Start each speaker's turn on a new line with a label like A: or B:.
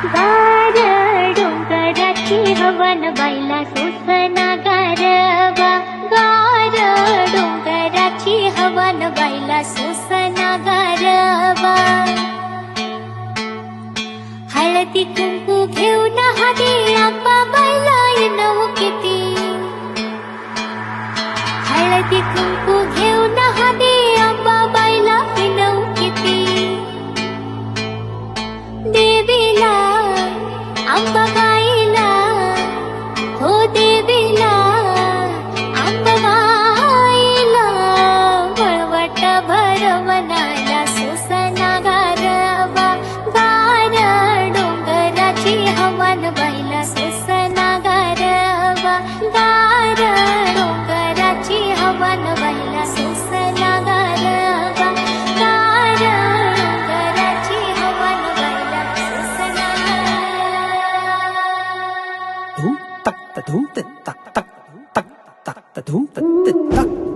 A: गार डोंगराची हवन बाईला सोसना गारवा. गार डोंगराची हवन बाईला सोसना गारवा. हळदी कुंकू घेऊन हाती आंबा बाईला येणं किती. हळदी कुंकू घेऊन हाती आंबा बाईला येणं किती. देवीला आंबा गाईला हो देवीला आंबा गाईला वळवट भरवनाला सोसना गारवा. गार डोंगराची हवन बाईला सोसना गारवा. गार डोंगराची हवन बाईला सोसना गारवा. गार डोंगराची हवन बाईला सोसना
B: धूम तक धूम तक तक तक तक धूम तक तक